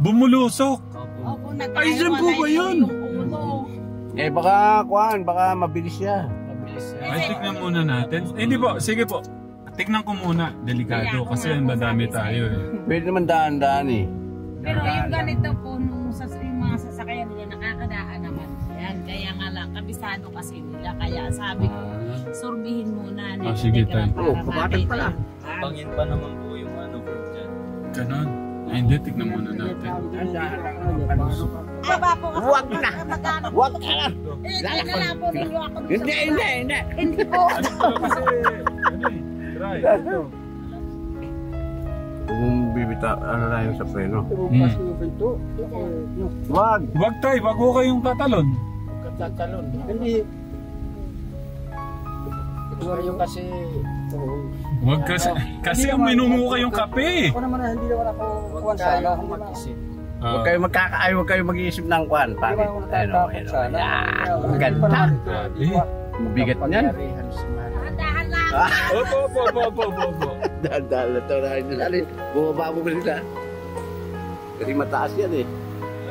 Bumulusok. Opo, ay, dyan po ba yun? Eh baka kuhan, baka mabilis siya. Ay, tignan muna natin. Hindi po, sige po. Tignan ko muna. Delikado kasi madami tayo eh. Pwede naman daan-daan eh. Pero yung ganito po, nung yung mga sasakyan nila, nakakadaan naman. Yan, kaya nga lang, kabisado kasi nila. Kaya sabi ko, surbihin muna. Sige tayo. Kapatid pala. Pangin pa naman po yung ano po dyan. Ganon. Ay, hindi, tignan muna natin. Aba po kasi. Huwag na! Huwag ka na! Kailangan po ninyo ako. Hindi! Hindi po. Ano kasi, ano eh, try. Huwag mong bibita, ano na yung sa preno. Wag! Wag tayo, wag ko kayong tatalon. Tatalon. Hindi. Yung kasi... Wag kasi ang minumu kayong kape. Ako naman hindi naman ako kuwan sana. Mag-isip. Huwag kayo mag-iisip ng kuhan. Bakit? Ano? Ganda! Bigat niyan. Dahan lang. Opo. Dahan-dahan na ito. Dali, bumaba mo sila. Kasi mataas yan eh.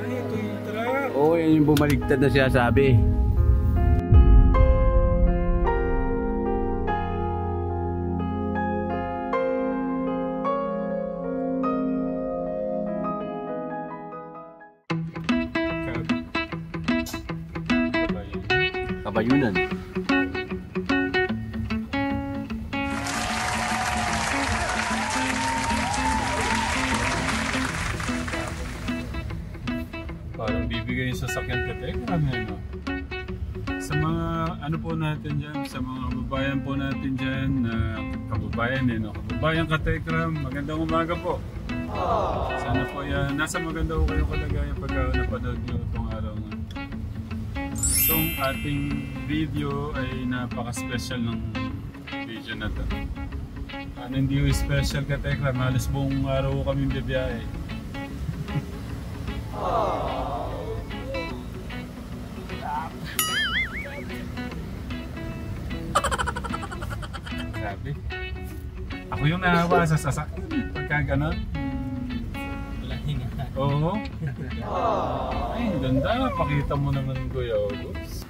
Ay, ito yung truck. Oo, yan yung bumaligtad na siya sabi. Kabayunan. Parang bibigay yung sasakyan ka. Teka, ano? Sa mga ano po natin dyan, sa mga kababayan po natin dyan, kababayan no? Kababayan Katekram, magandang umaga po. Sana po yan, nasa maganda po kayong kalagayan pagka napanood nyo itong araw nga. Itong ating video ay napaka-special ng video na to. Hindi yung special Katekram, halos buong araw kami bibiyahe. Grabe. Ako yung nahawa sa sasakyan. Pagka ganon. Walang hinga. Oo. Ay, ganda. Pakita mo naman, Kuya August.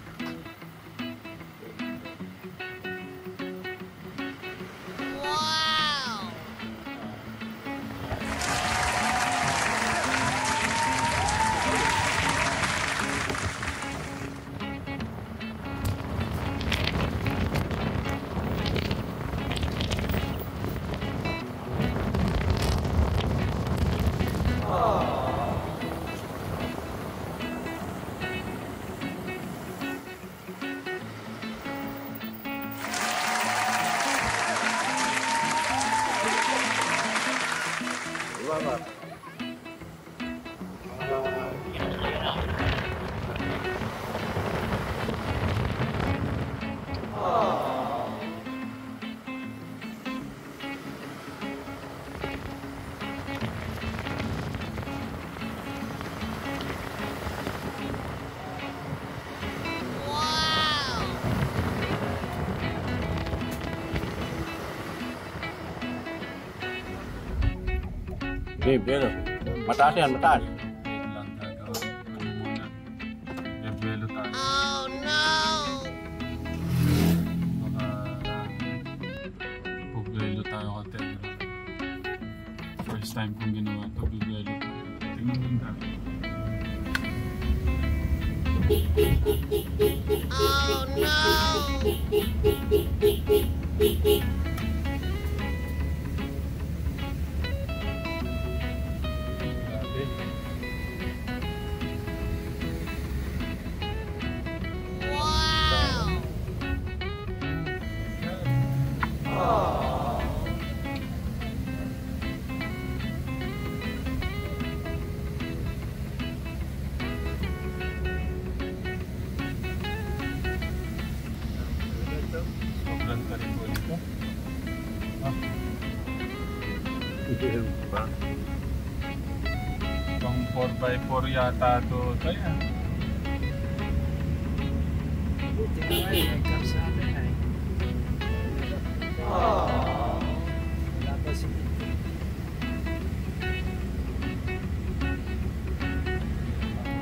Okay, pero mataas yan, mataas. Wait lang, gagawin ko muna. Bebelo tayo. Oh no! Baka bubelo tayo ka Tegra. First time kong ginawa ito, bubelo tayo. Tingnan mo tayo. Oh no! Sobrang tarik ko nito. Pang 4x4 yata ito. Kaya. Buti na nga may karsada na eh. Wala pa si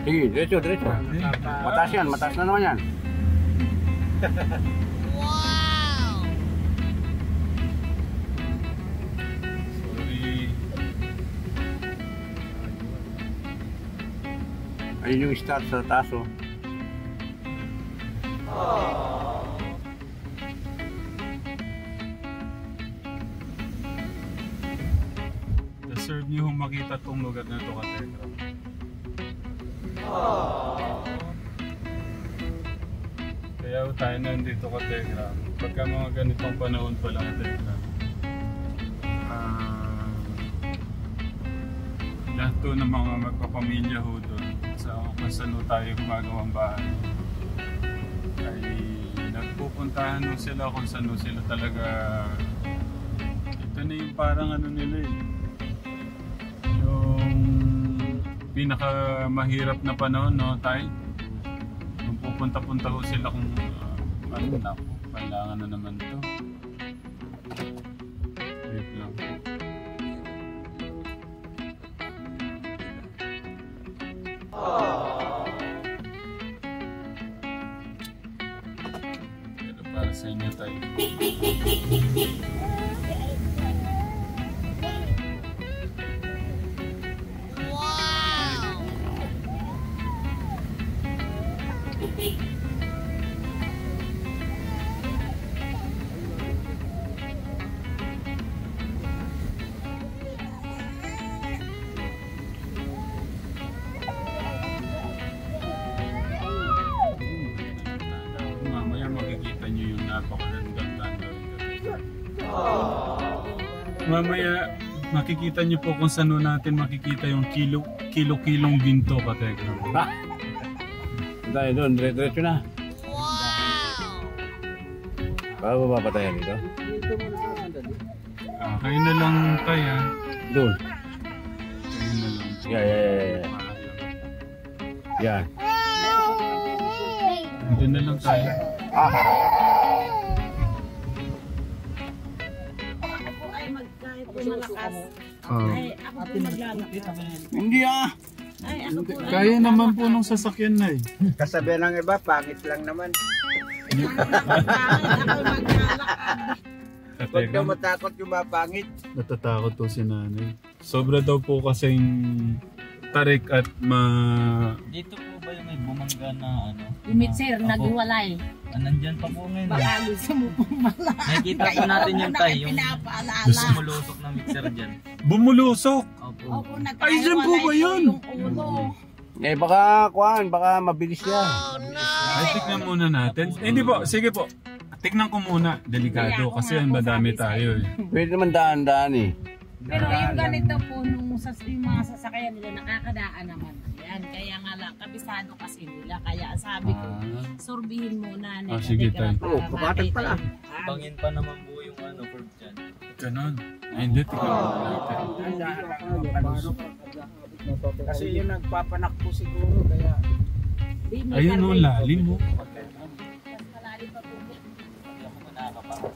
Sige, diretso, diretso. Mataas yan, mataas na naman yan. Sorry. Ayun yung start sa taas, oh. Deserve niyo hong makita tong lugar na ito, Katekram. Kaya tayo nandito, Katekram. Pagka mga ganitong panahon pa lang, Katekram. Lahat to ng mga magpapamilya ho doon sa kung saan ho tayo gumagawang bahay ay nagpupuntahan ho sila kung saan ho sila talaga. Ito na yung parang ano nila eh, yung pinakamahirap na panahon, no, tayo kung pupunta-punta ho sila kung ano na, kailangan na naman ito. Wait lang. Pero para sa inyo tayo. Mamaya makikita nyo yung napakagandang tanawin. Mamaya makikita nyo po kung saan natin makikita yung kilo-kilong ginto, Katekram. Tayo doon, diretso na. Bago mapatayan dito? Kayo na lang tayo. Doon. Kayo na lang. Yeah. Yan. Doon na lang tayo. Ako po ay kahit po malakas. Ay, ako po maglalakad. Hindi Ay, ako po. Kaya naman po nung sasakyan na eh. Kasabihan ng iba, pangit lang naman. Ako maglalakad. Huwag daw Katekram, matakot yung mapangit. natatakot po si nanay. Sobra daw po kasing tarik at Dito po ba yung may bumangga na ano? Yung mitser, naghiwalay. Nandyan pa po ngayon. Baka gusto mo pumala. Nakikita po natin yung tay, yung pinapaalala. mulusok na mixer dyan. bumulusok. Opo. Opo, Ay, dyan po ba yun? Yung ulo. Eh baka baka mabilis yan. Ay, tignan muna natin. Hindi po, sige po. Tignan ko muna. Delikado kasi madami tayo eh. Pwede naman daan-daan eh. Pero yung ganito po, yung mga sasakyan nila, nakakadaan naman. Yan, kaya nga lang, kabisado kasi nila. Kaya sabi ko, surbihin muna. Sige tayo. Kapatid pala. Bangin pa naman po yung ano, curve dyan. Ganon. Ay, hindi. Tignan muna natin. Kasi yun nagpapanakbo siguro, kaya... Ayun o, lalim mo. Mas malalim pa po. Hindi ako nakakapangit.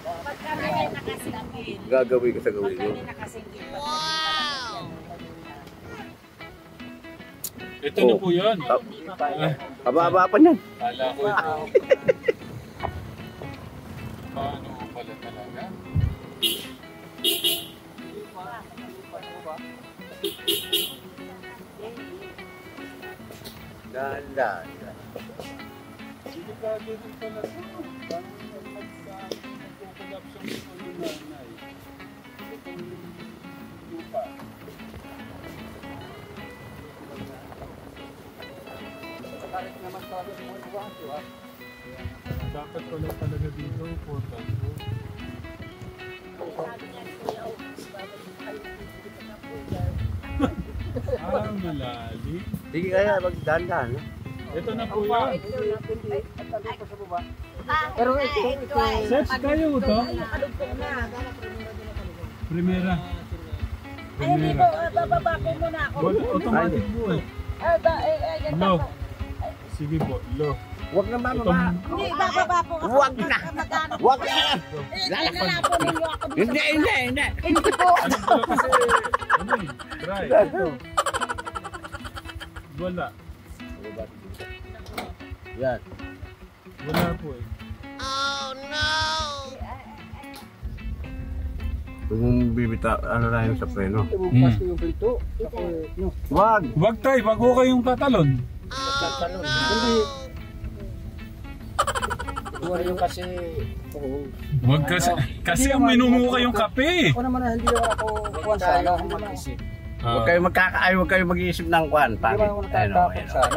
Pagka may nakasingil, Gagawin ka sa gawin pagka mo. may nakasingil, wow! Ito na po yun. Haba-haba pa niyan. Kala ko ito. Paano mo pala talaga? Dahan-dahan. Delikado din pala ito. Paano nagkukulapso nito yung nanay? Itong lupa. Dapat pala talaga dito, portal ko. Malalim. Sige kaya magdahan-dahan. Ito na po yan. Pero ito Search kayo ito? Primera. Ay, hindi po, bababa po muna ako. Automatic po eh. Ganito Low. po. Sige po, low. Huwag na bababa. Hindi, bababa po kasi. Huwag na. Magkano po. Huwag na. Kailangan po ninyo ako. Hindi. Hindi po. Ano pala kasi, ano eh, Right. Ito. Wala. Yan. Wala po eh. Kung bibita, ano na yun sa preno. Bukas ko yung pinto. Ako, no. Wag! Wag tayo, wag ko kayong tatalon. Tatalon. Hindi. Buwan yung kasi... Oo. Wag kasi ang minumuha yung kape. Ako naman na hindi ako kuwan sana. Mag-isip. Huwag kayong mag-iisip ng kwan. Hindi naman ako natatapos sana.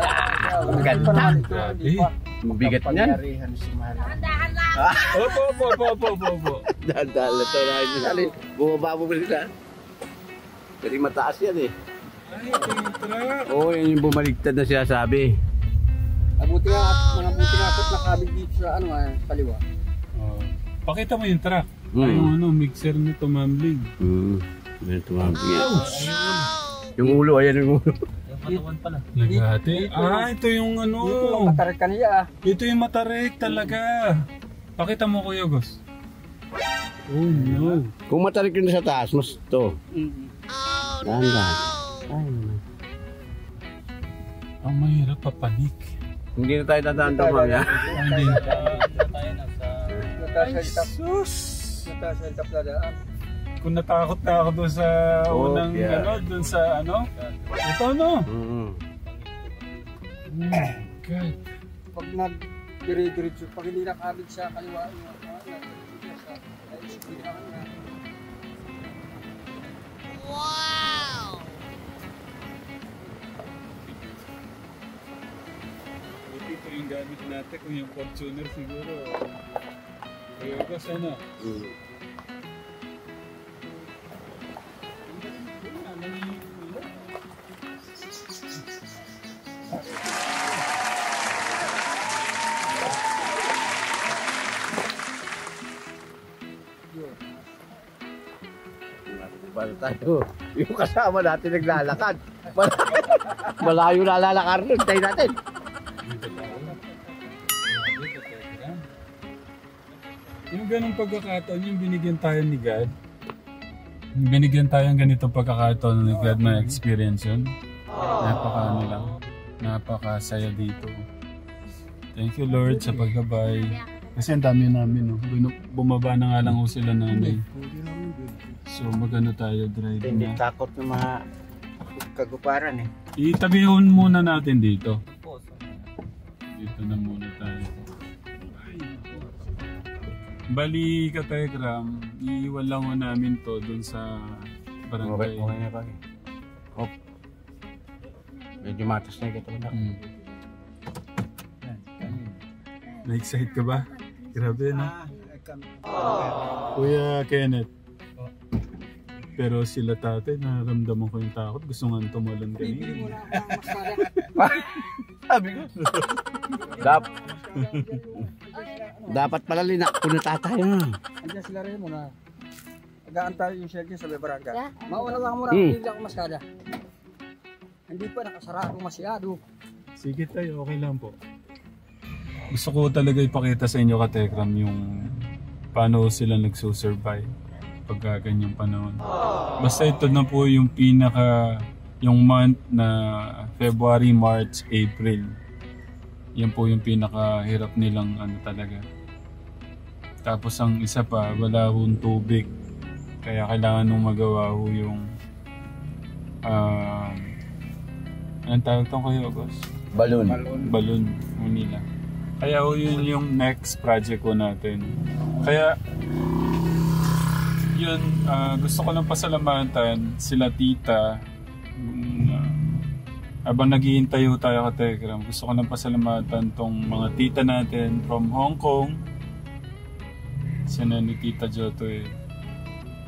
Ganda. Hindi pa. Mabigat niyan. Kapangyarihan si Mahal. Dahan lang. Opo. Dahil na tayo na nila. Bumaba mo ba sila? Kasi mataas yan eh. Ay, ito yung truck. Oo, yan yung bumaligtad na sinasabi. Mabuti nga ako't nakabig dito sa kaliwa. Oh. Pakita mo yung truck. Hmm. Yung mixer na tumambling. Yan tumambling yan. Yung ulo, ayan yung ulo. Yung katawan pala. Nagati. Ito yung Dito lang matarik kanila. Ito yung matarik talaga. Pakita mo Kuya Gus. Oh no. Kung matarik yun sa taas, mas ito. Dahan-dahan. Ay, Ang mahirap papanik. hindi na tayo dadaan doon, ma'am. Hindi. Tayo nasa... Sus! Nasa iltap na daan. Kung natakot na ako doon sa unang yeah. doon sa ito no? Mm-hmm. Oh my God. Pag nag-dire-diretso, pag hindi nakabig sa kaliwa, Ito yung gamit natin kung yung Fortuner siguro. Kaya ko sana. Paano tayo? Yung kasama natin naglalakad. Malayo na lalakar nun. Tayo natin. Yung ganong pagkakataon, yung binigyan tayo ni God. Yung binigyan tayo ng ganitong pagkakataon ni God na experience yun. Napakasaya dito. Thank you Lord sa paggabay. Kasi ang dami namin, no? Bumaba na nga lang ho sila nanay. So magano tayo drive hindi na. takot ng mga kaguparan eh. Itabihon muna natin dito. Dito na muna tayo. Bali ka Telegram, iiwan lang ho namin to dun sa barangay. Okay na ba? Oh. Medyo matas na ito na. Na-excite ka ba? Grabe no? Kuya Kenneth. Pero sila tatay, nararamdaman ko yung takot. Gusto nga tumalon Bibili kanina. mo na ako ng masmada. Sabi ko. Dapat pala linak ko na tatay. Andiyan sila rin muna. Nag-aantay yung shelter sa barangay. Mauna lang muna, bibili ako maskada. Hindi pa nakasarado masyado. Sige tayo, okay lang po. Gusto ko talaga ipakita sa inyo Katekram yung paano sila nagsusurvive pagka ganyang panahon. Basta ito na po yung yung month na February, March, April. Yan po yung pinakahirap nilang talaga. Tapos ang isa pa, wala hong tubig. Kaya kailangan nung magawa ho yung anong tawag itong kayo, boss? Balloon ho nila. Kaya ho yun yung next project ko natin. Kaya yun, gusto ko lang pasalamatan sila tita. Habang naghihintay ho tayo ka Telegram, gusto ko lang pasalamatan tong mga tita natin from Hong Kong. Sina ni Tita Jotoy.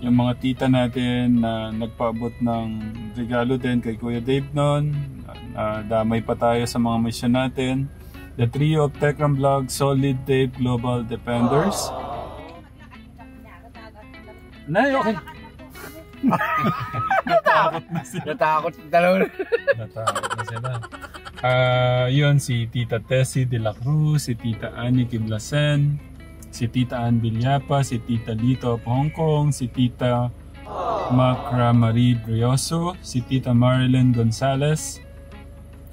Yung mga tita natin na nagpaabot ng regalo din kay Kuya Dave noon. Damay pa tayo sa mga mission natin. The trio of Tekram Vlog, Solid Dave, Global Defenders. Nay, okay. Natakot na sila. Natakot na sila. Yun, si Tita Tessie de la Cruz, si Tita Annie Kiblasen, si Tita Ann Villapa, si Tita Lito of Hong Kong, si Tita Macra Marie Brioso, si Tita Marilyn Gonzalez,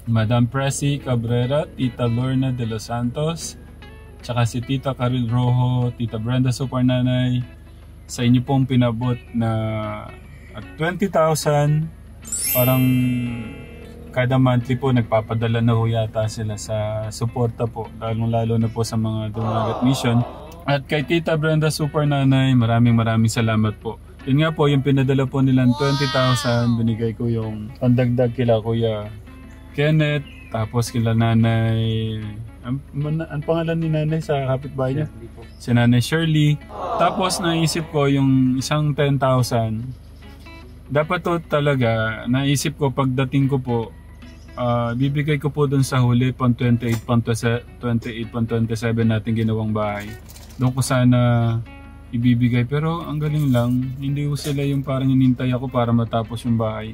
Madam Presi Cabrera, Tita Lorna de los Santos, tsaka si Tita Caril Rojo, Tita Brenda Supernanay, sa inyo pong pinabot na at 20,000, parang kada monthly po nagpapadala na ho yata sila sa suporta po, lalo na po sa mga Dumagat Mission. At kay Tita Brenda Supernanay, maraming salamat po. Yun nga po, yung pinadala po nilang 20,000, binigay ko yung pandagdag kila Kuya Kenneth, tapos kila Nanay, ang pangalan ni Nanay sa kapitbahay niya? Si Nanay Shirley. Tapos naisip ko yung isang 10,000. Dapat to talaga, naisip ko pagdating ko po, bibigay ko po dun sa huli, pang 28.27 natin ginawang bahay. Doon ko sana ibibigay, pero ang galing lang, hindi ko sila yung parang hinintay ako para matapos yung bahay.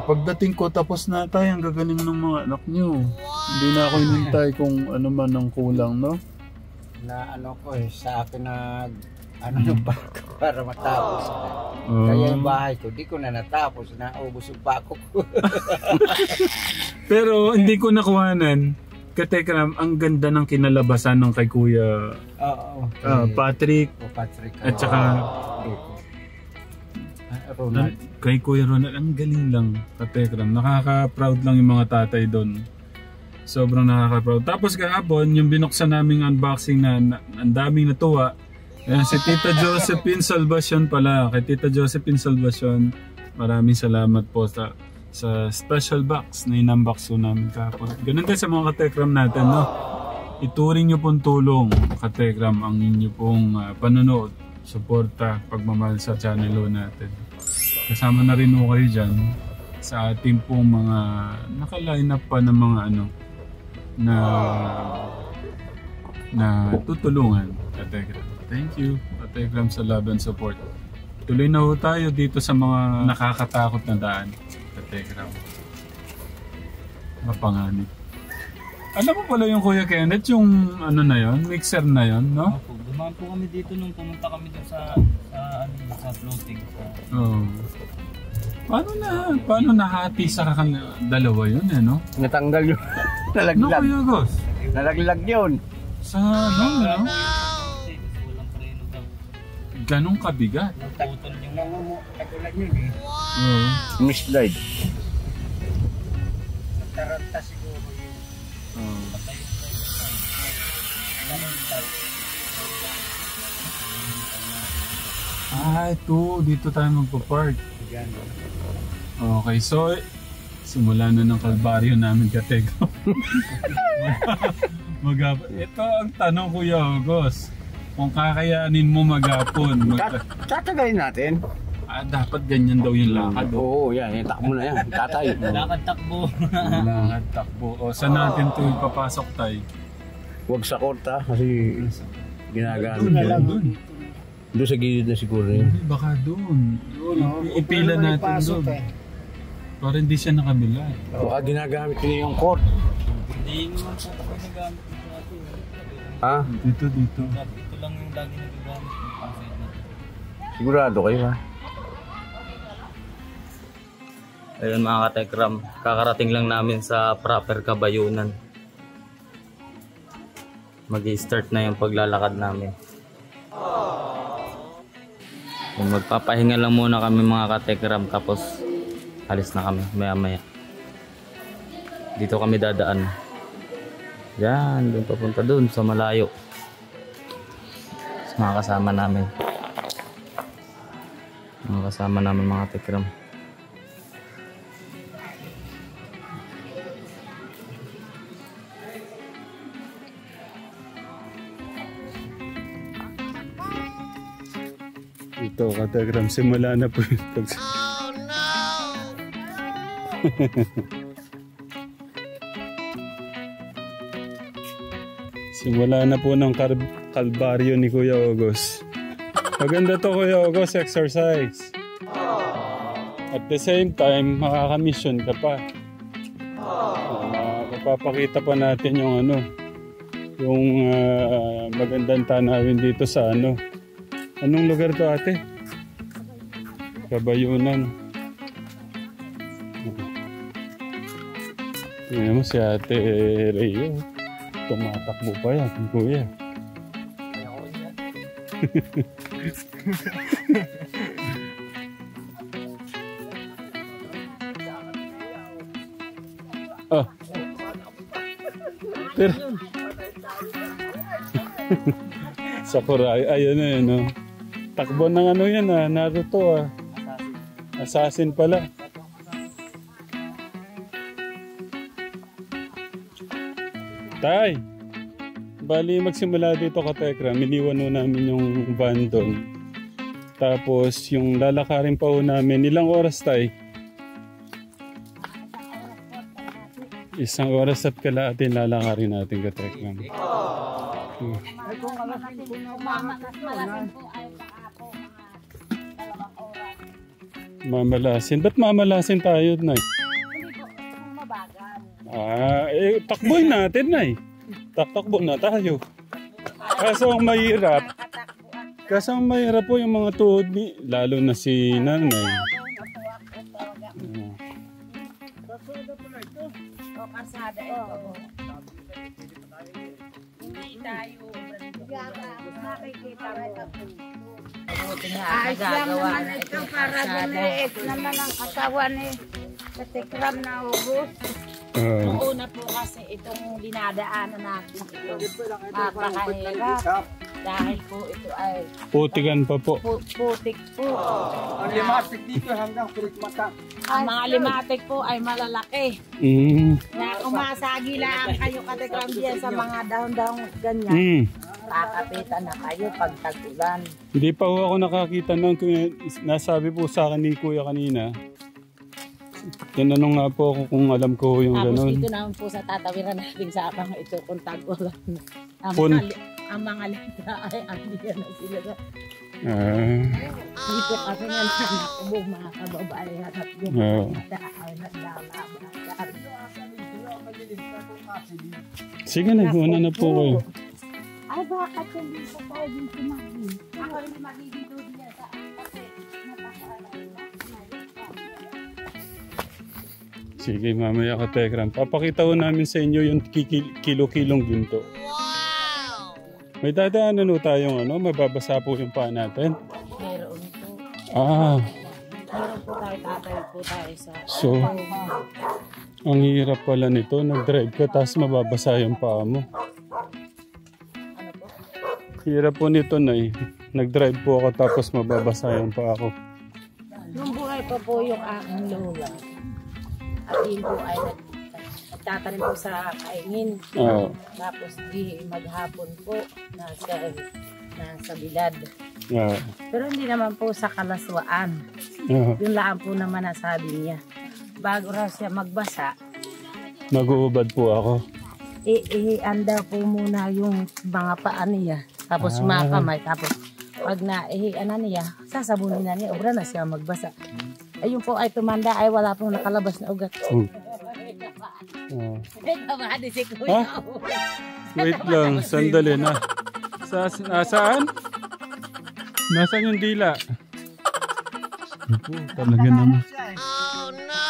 Pagdating ko, tapos na tayo, ang gagaling ng mga anak nyo. Hindi na ako hinintay kung ano man ang kulang, no? Na ano ko sa akin yung bako para matapos na. Kaya yung bahay ko, di ko na natapos, naubos yung bako ko. Pero hindi ko nakuhanan. Katekram, ang ganda ng kinalabasan ng kay Kuya Patrick, at saka Ronald. Kay Kuya Ronald. Ang galing lang, Katekram. Nakaka-proud lang yung mga tatay doon. Sobrang nakaka-proud. Tapos kahapon, yung binuksan naming unboxing na ang daming natuwa. Ayan, si Tita Josephine Salvacion pala. Kay Tita Josephine Salvacion, maraming salamat po sa special box na in-unbox po namin kahapon. Ganun din sa mga Katekram natin, no? Ituring nyo pong tulong, Katekram, ang inyo pong panonood, suporta, pagmamahal sa channel natin. Kasama na rin po kayo dyan sa ating pong mga naka-line up pa ng mga na tutulungan, Katekram. Thank you, Katekram, sa love and support. Tuloy na ho tayo dito sa mga nakakatakot na daan, Katekram. Mapanganib. Alam mo pala yung Kuya Kenneth, yung ano na yon, mixer na yon, no? Opo, dumaan po kami dito nung pumunta kami dun sa floating. Oo. Paano nahati sa dalawa yun, eh, no? Natanggal yun. No, Nalaglag. Kuya Gos? Nalaglag yun. Sa ano, no? Ganong kabigat. Putol yung Tagulan yun eh. Oo. Mislide. Taranta siguro yun. Ito. Dito tayo magpa-park. Yan. Okay, so simula na ng kalbaryo namin, Katekram. Ito ang tanong, Kuya August. Kung kakayanin mo maghapon, Tatagayin natin. dapat ganyan daw yung lakad. Oo, yan. Takbo na yan. Tatay. lakad takbo. Lakad, takbo. O, saan natin ito ipapasok tayo? Huwag sa korta kasi ginagamit Doon, yun. doon. Doon sa gilid na siguro yun. Hindi, baka doon. Ipila natin doon. Para hindi siya nakabila. Baka ginagamit nila yung court. Hindi naman po ako nagamit dito natin. Ha? Dito. Ito lang yung lagi nagagamit yung pang-side natin. Sigurado kayo ha? Ayun mga Katekram, kakarating lang namin sa proper Kabayunan. Mag-i-start na yung paglalakad namin. Magpapahinga lang muna kami mga Katekram, tapos alis na kami maya-maya. Dito kami dadaan. Yan, doon papunta doon sa malayo. Sa mga kasama namin. Mga kasama namin mga Katekram. Ito, Katekram, simula na po yung simula na po ng kalbaryo ni Kuya August. Maganda to, Kuya August, exercise. At the same time, makaka-mission ka pa. Papakita pa natin yung yung magandang tanawin dito sa Anong lugar to, ate? Kabayunan. Tingnan mo si Ate Rhea. Tumatakbo pa yan, kuya. Ah. Pero Sakurai, ayun na yun, no? Takbo ng ano yan, Naruto, Assassin pala. Tay, bali magsimula dito ka Tekra, iniwan ho namin yung van doon. Tapos yung lalakarin pa ho namin, ilang oras tay? 1 oras at kalahati lalakarin natin ka Tekra. Mamalasin. Ba't mamalasin tayo, Nay? Takboy natin, Nay. Takbo na tayo. Kaso ang mahirap po yung mga tuhod ni, lalo na si Nanay. Kasada ito. Hindi tayo. Makikita rin ako. Ayos lang naman ito para gumiit naman ang katawan ni Katekram na ubos. Una po kasi itong dinadaanan natin ito. Napakahirap. Dahil po ito ay putikan pa po. Putik po. Ang limatik dito hanggang kulit mata. Ang mga limatik po ay malalaki. Na umasagi lang kayo Katekram diyan sa mga dahon-dahon ganyan. Kakapitan na kayo pag tag-ulan. Hindi pa ho ako nakakita nun. Nasabi po sa akin ni Kuya kanina. Tinanong nga po ako kung alam ko yung tapos gano'n. Tapos dito naman po sa tatawiran natin sa apang ito kung tag-ulan. Ang mga litra ay andiyan na sila. Dito kasi nga nakakabog mga kababayan at yung ay naglalaban. Sige na, una na po kayo. Ay bakit hindi po tayo din sumagi? Ako rin magiging doon niya sa kasi napakaalala. Sige, mamaya ka Tekram. Papakita ko namin sa inyo yung kilo-kilong ginto. Wow! May dadaanan ho tayong mababasa po yung paa natin. Meron po. Meron po tayo, tatayo po tayo sa... So, ang hirap pala nito. Nag-drive ka, tapos mababasa yung paa mo. Ano po? Hirap po nito, Nay. Nag-drive po ako, tapos mababasa yung paa ko. Nung buhay pa po yung aking lola. At yun po ay nagtatanim po sa kaingin. Tapos di maghapon po nasa bilad. Pero hindi naman po sa kalaswaan. Yun lang po naman nasabi niya. Bago raw siya magbasa. Mag-uubad po ako. Ihianda po muna yung mga paa niya. Tapos mga kamay. Tapos pag naihian na niya, sasabunin na niya. Obra na siya magbasa. Ayun po ay tumanda ay wala pong nakalabas na ugat. Wait lang, sandali na. Nasaan? Nasaan yung dila? Talaga naman. Oh no!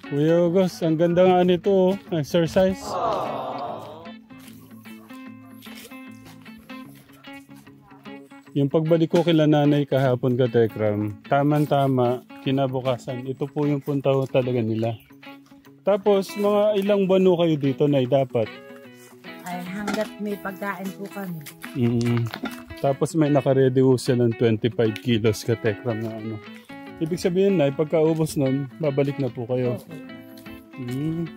Kuya August, ang ganda nga nito, exercise. Yung pagbalik ko kila nanay kahapon ka Tekram, tama-tama, kinabukasan, ito po yung punta ko talaga nila. Tapos, mga ilang buwan kayo dito, Nay, dapat? Ay, hanggat may pagkain po kami. Tapos may nakaredy ho siya ng 25 kilos ka Tekram na Ibig sabihin, Nay, pagkaubos nun, babalik na po kayo. Okay.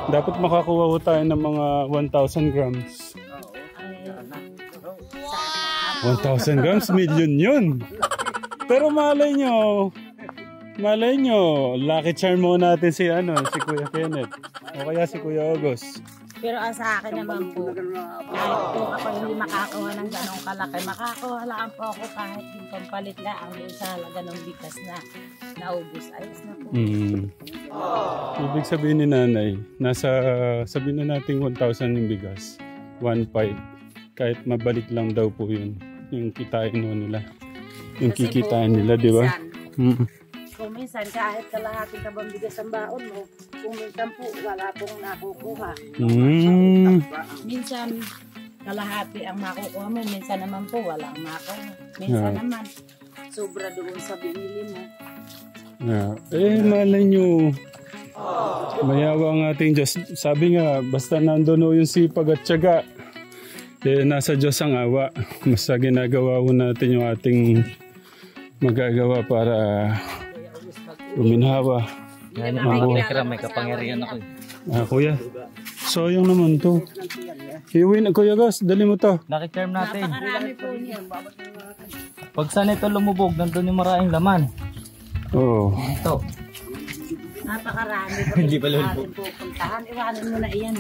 Dapat makakuha ho tayo ng mga 1,000 grams. 1,000 grams, million yun. Pero malay nyo, lucky charm mo natin si Kuya Kenneth. O kaya si Kuya August. Pero sa akin naman po, kahit po ako hindi makakuha ng ganong kalaki, makakuha lang po ako kahit yung pampalit na ang sa halaga ng bigas na naubos. Ayos na po. Ibig sabihin ni nanay, sabihin na natin 1,000 yung bigas, 1,500. Kahit mabalik lang daw po yun, yung kitain mo nila. yung Kasi kikitain po, nila, di ba? minsan, kung minsan kahit kalahating kabang bigas ang baon mo, kung minsan po wala pong nakukuha. Minsan kalahati ang makukuha mo, minsan naman po walang makukuha. Minsan naman sobra doon sa binili mo. Malay nyo, mayawa ang ating Diyos. Sabi nga, basta nandun yung sipag at tiyaga, nasa Diyos ang awa. Basta ginagawa ko natin yung ating magagawa para uminhawa. Yan yung mga katekram, may kapangyarihan ako. Kuya, sayang naman to. Iuwi na, Kuya Gus, dali mo to. Nakikerm natin. Napakarami po niya. Pag saan ito lumubog, nandun yung maraming laman. Oo. Ito. Napakarami po. Hindi pa lulubog. Pupuntahan, iwanan mo na iyan.